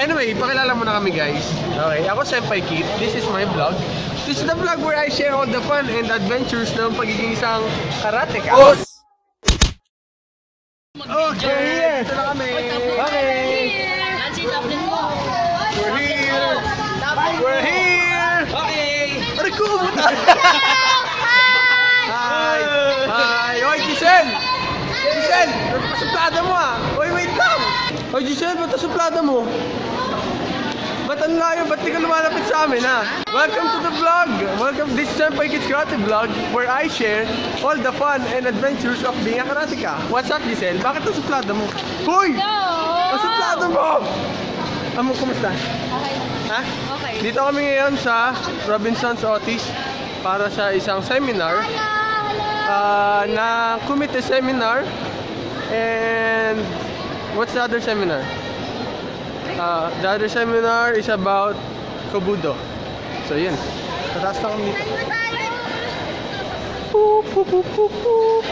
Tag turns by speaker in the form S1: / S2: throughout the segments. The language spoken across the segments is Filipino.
S1: Anyway, pakilala mo na kami guys. Okay, ako Senpai Kit. This is my vlog. This is the vlog where I share all the fun and adventures ng pagiging isang karateka. Okay, ito na kami. Okay. We're here. We're here. Okay. Aray ko, buta. Hi. Hi. Oy, Giselle. Giselle, nagpasuplada mo ah. Oy, wait lang. Oy, Giselle, ba't suplada mo? Ba't ang layo? Ba't di ka lumalapit sa amin ha? Welcome to the vlog! Welcome to this Senpai Kit's Karate vlog where I share all the fun and adventures of being a karateka. What's up, Giselle? Bakit ang suplada mo? Hoy!
S2: No!
S1: Ang suplada mo! Amo, kumusta?
S2: Okay.
S1: Ha?
S2: Okay.
S1: Dito kami ngayon sa Robinson's Otis para sa isang seminar na committee seminar. And what's the other seminar? The other seminar is about Kobudo. So yun. Tataas na kami dito. Boop, boop, boop, boop, boop.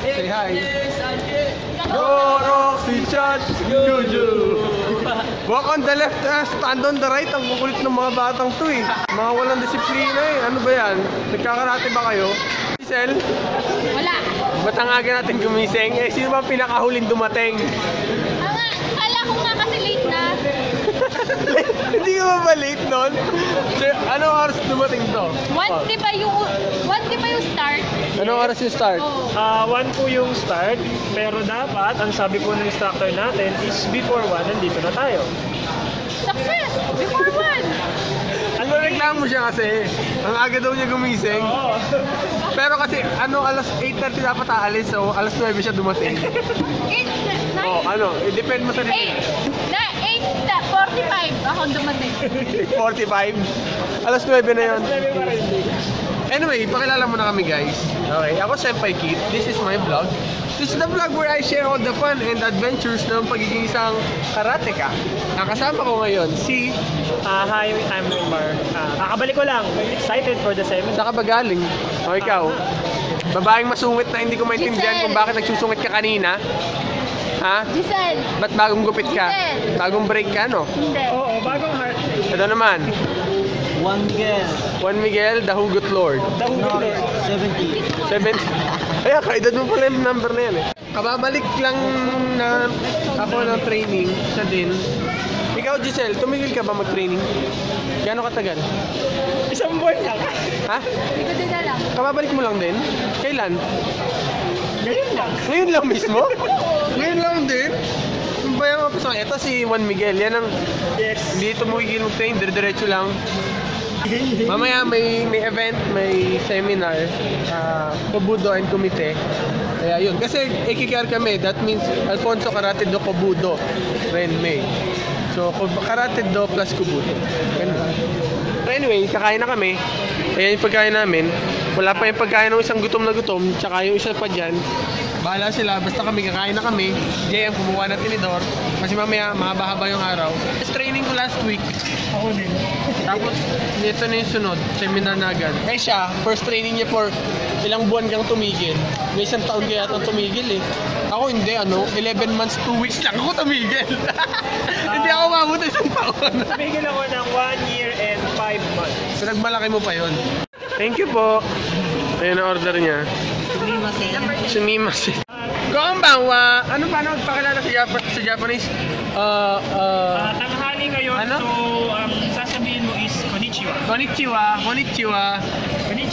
S1: Say hi. Go Roxy Chat Juju. Walk on the left, stand on the right. Ang kukulit ng mga batang to eh. Mga walang disiplina eh. Ano ba yan? Nagkakarate ba kayo? Giselle?
S2: Wala.
S1: Ba't ang aga natin gumising? Eh, sino ba pinakahuling dumating?
S2: Kala ko nga kasi late na.
S1: Hindi ka ba late nun? So, anong oras dumating to?
S2: 1 di ba yung start?
S1: Anong oras yung start?
S3: 1 po yung start, pero dapat, ang sabi po ng instructor natin is before 1, nandito na tayo.
S2: Success! Before 1!
S1: Ano reklamo siya kasi? Ang aga daw niya gumising.
S3: Oo.
S1: Pero kasi, alas 8:30 dapat aalis, so alas 9 siya dumating.
S2: 8, 9,
S1: Oh, i-depend mo sa
S2: 8, 8:45 ako dumating.
S1: 8:45? Alas 9 na yun. Anyway, pakilala mo na kami guys. Okay, ako Senpai Kit. This is my vlog. This is the vlog where I share all the fun and adventures ng pagiging isang karateka. Nakasama ko ngayon si...
S3: Hi, I'm Wilmar. Kakabalik ko lang. Excited for the seminar.
S1: Saan ka ba galing? O ikaw? Babaeng masungit na hindi ko maintindihan kung bakit nagsusungit ka kanina. Ha?
S2: Giselle!
S1: Ba't bagong gupit ka?
S2: Giselle!
S1: Bagong break ka, no?
S2: Hindi.
S3: Oo, bagong heart.
S1: Ito naman.
S4: Juan
S1: Miguel, the Hugot Lord.
S3: Dahugod.
S4: 70.
S1: 70. Kaya kaedad mo pala yung number na yan eh. Kababalik lang na ako ng training sa din. Ikaw Giselle, tumigil ka ba mag-training? Gano'ng katagal?
S3: Isang buwan lang.
S1: Ha?
S2: Hindi ko din alam.
S1: Kababalik mo lang din? Kailan?
S3: Ngayon lang.
S1: Ngayon lang mismo? Ngayon lang din? Yung ba yung episode? Ito si Juan Miguel, yan ang
S3: Yes.
S1: hindi tumigil mag-train, dire-diretso lang. Mamaya may event, may seminar, Kobudo and Kumite. Kaya yun, kasi ikikar kami, that means Alfonso Karate Do Kobudo Renmei. So, Karate Do plus Kobudo. Ganun. So anyway, kakain na kami. Ayan yung pagkain namin. Wala pa yung pagkain ng isang gutom na gutom, tsaka yung isa pa dyan. Bahala sila, basta kami kakain na kami. Jay ang kumuha ng tinidor. Kasi mamaya, mahaba-haba yung araw. Training ko last week.
S3: Ako din.
S1: Tapos, ito na yung sunod, seminar na agad. Eh siya, first training niya for ilang buwan kang tumigil. May isang taon kaya itong tumigil eh. Ako hindi, 11 months, 2 weeks lang ako tumigil. Hindi ako mabot isang taon.
S3: Tumigil ako ng 1 year and 5 months.
S1: So, nagmalaki mo pa yon. Thank you po. Ayun ang order niya. Sumimasen. Konbanwa! Ano paano magpakilala sa Japanese?
S3: Tanghali ngayon,
S1: Ano?
S3: so sasabihin mo is konnichiwa.
S1: Konnichiwa, konnichiwa.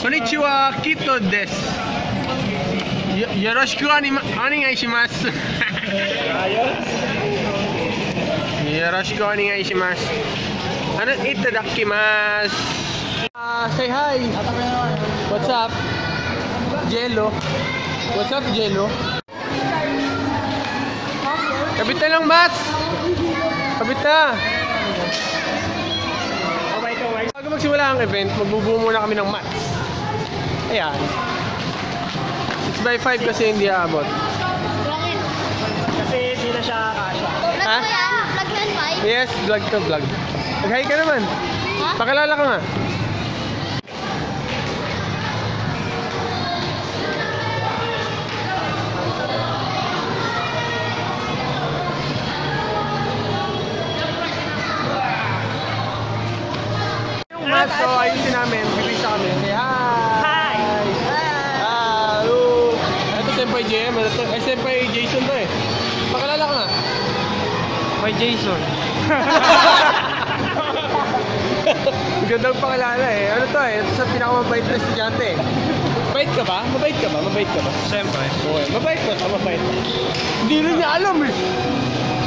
S1: Konnichiwa, Kito desu. Yoroshiku onegai shimasu.
S3: Ayos.
S1: Yoroshiku onegai shimasu. Itadakimasu. Say hi. What's up? Jello. What's up, Jello? Kabit na lang, Mats! Kabit na!
S3: Kaway-kaway.
S1: Bago magsimula ang event, magbubuo muna kami ng mats. Ayan. 6x5 kasi hindi aabot.
S3: Kasi hindi na siya kasha.
S1: Ha?
S2: Vlog yan, bye.
S1: Yes, vlog to vlog. Mag-hi ka naman.
S2: Ha?
S1: Pakilala ka nga.
S3: Kay Jason.
S1: Ang gandang pakilala eh. Ano to eh? Ito sa pinakamabait na estudyante eh. Mabait ka ba? Mabait ka ba? Mabait ka ba?
S3: Siyempre.
S1: Okay. Mabait ba? Mabait. Hindi rin niya alam eh.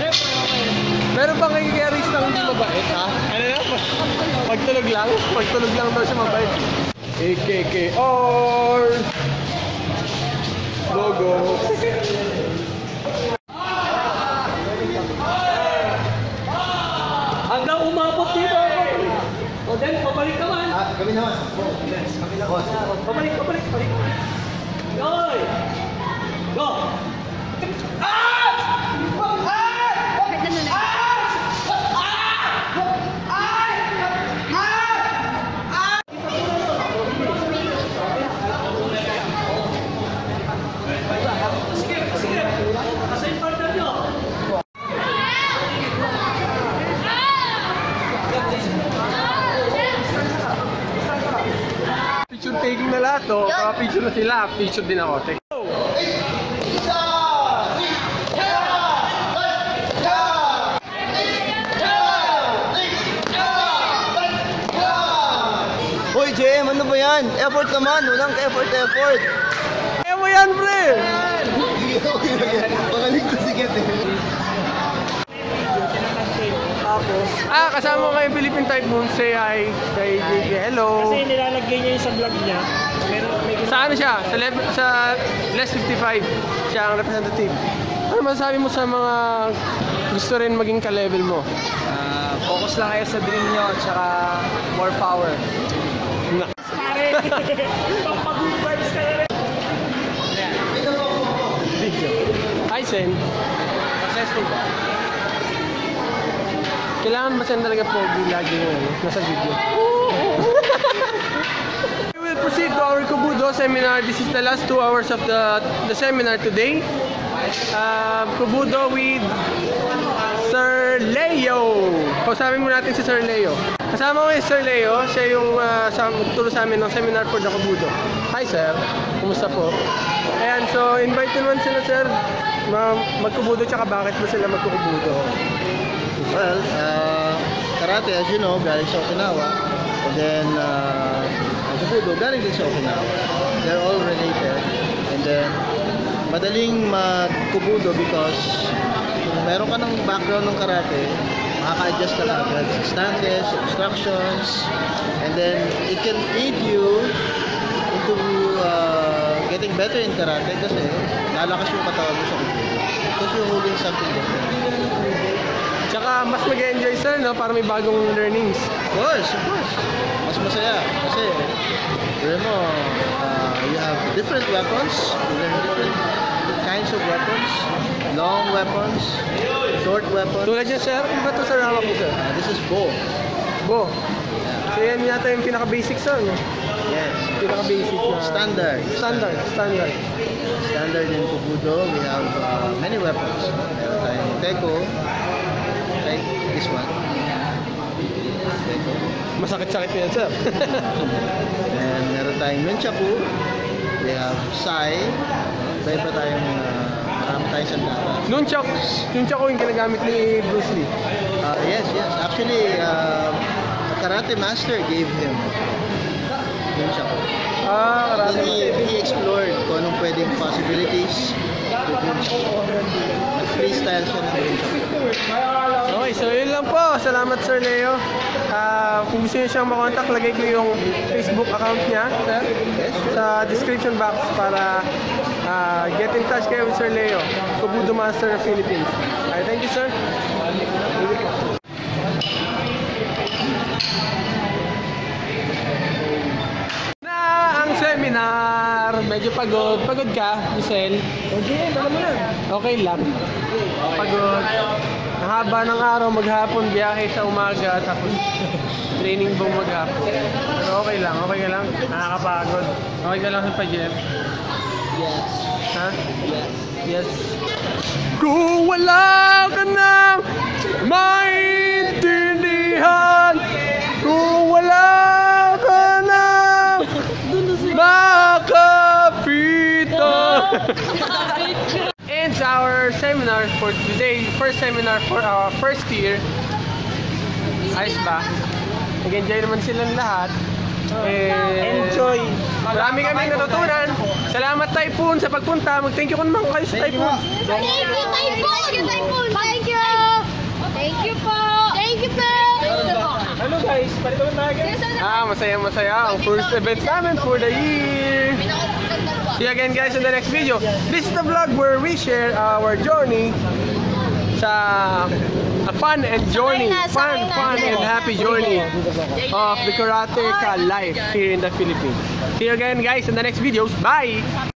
S3: Siyempre, okay.
S1: Meron bang kay-carries na hindi mabait ha? Ano na? Pagtulog lang? Pagtulog lang daw siya mabait. AKKR logo.
S3: Hanggang umabot dito. O then, pabalik naman.
S4: Kami naman.
S3: Pabalik. Goy! Go!
S2: Kahit ano na.
S3: Kasi yung partner nyo.
S1: Picture taking na lahat to. Picture na sila. Picture din ako. Take.
S4: Hoy, JM, ano ba yan? Effort naman. Walang effort.
S1: Kaya mo yan, pre!
S4: Pagaling ko sigat eh.
S3: Tapos,
S1: Kasama ko kay Philippine Type Moon. Say hi kay JJ. Hello.
S3: kasi nilalagay niya yung sa vlog niya. May
S1: Sa ano siya? Sa Less 55. Siya ang representative. Ano masasabi mo sa mga gusto rin maging ka-level mo?
S4: Focus lang kayo sa dream nyo at saka more power.
S3: pare. Pampag-good vibes ka na rin.
S1: Video. Hi, Sen.
S4: Successful ba?
S1: Kailangan ba Sen talaga pogi lagi yung nasa video? We will proceed to our Kubudo seminar. This is the last 2 hours of the seminar today. Kubudo with Sir Leo. Kausapin mo natin si Sir Leo. Kasama ko yung Sir Leo. Siya yung magturo sa amin ng seminar for the Kubudo. Hi, Sir. Kumusta po? Ayan, so invite naman sila, Sir. Magkubudo, tsaka bakit ba sila magkukubudo?
S4: Well, karate, as you know, galing sa Okinawa. And then, Kubudo, galing din sa Okinawa. They're all related. And then, madaling mag-Kubudo because kung meron ka ng background ng karate, makaka-adjust ka na agad sa stances, instructions, and then it can aid you into getting better in karate kasi lalakas yung katawan mo sa Kubudo. Because you're holding something different.
S1: Tsaka mas mag-enjoy, Sir, no? Para may bagong learnings.
S4: Of course. Mas masaya kasi you have different weapons, you learn different kinds of weapons, long weapons, short weapons.
S1: Tulad yan, Sir. Ano ba ito, Sir? Hawak mo, Sir?
S4: This is bow.
S1: Bo. So yan yata yung pinaka-basic, Sir, no?
S4: Yes.
S1: Pinaka-basic na...
S4: Standard in Kubudo, we have many weapons. Meron tayong Teko, like this one. Teko.
S1: Masakit-sakit yan, Sir.
S4: And meron tayong Nunchaku. We have Sai. Iba pa tayong marami tayong sandata.
S1: Nunchaku yung ginagamit ni Bruce Lee.
S4: Yes. Actually, a karate master gave him Nunchaku.
S1: Karate.
S4: He explored kung anong pwedeng possibilities with Nunchaku. Nag-freestyle siya ng Nunchaku.
S1: Okay, so yun lang po. Salamat, Sir Leo. Kung gusto niyo siyang makontak, lagay ko yung Facebook account niya, Sir, sa description box para get in touch kayo with Sir Leo, Kubudo Master of Philippines. Okay, thank you, Sir. Na ang seminar. Medyo pagod. Pagod ka, Michelle?
S3: Okay, baka mo lang.
S1: Okay lang. Pagod. Ang haba ng araw, maghapon, biyahe sa umaga, tapos training buong maghapon. Pero okay lang.
S3: Nakakapagod.
S1: Okay ka lang sa pag-jeff?
S4: Yes.
S1: Ha? Yes. Kung wala ka nang maintindihan, kung wala ka nang makapito, ends our our seminar for today. First seminar for our first year. Ayos ba? Nag-enjoy naman silang lahat.
S3: Enjoy!
S1: Marami kaming natutunan. Salamat Typhoon sa pagpunta. Mag-thank you naman kayo sa Typhoon.
S2: Thank you, Typhoon! Thank you! Thank you po! Thank you po!
S3: Ano guys, palito na tayo.
S1: Masaya. Ang first event namin for the year. See you again guys in the next video. This is the vlog where we share our journey sa a fun and happy journey of the Karateka life here in the Philippines. See you again guys in the next videos. Bye!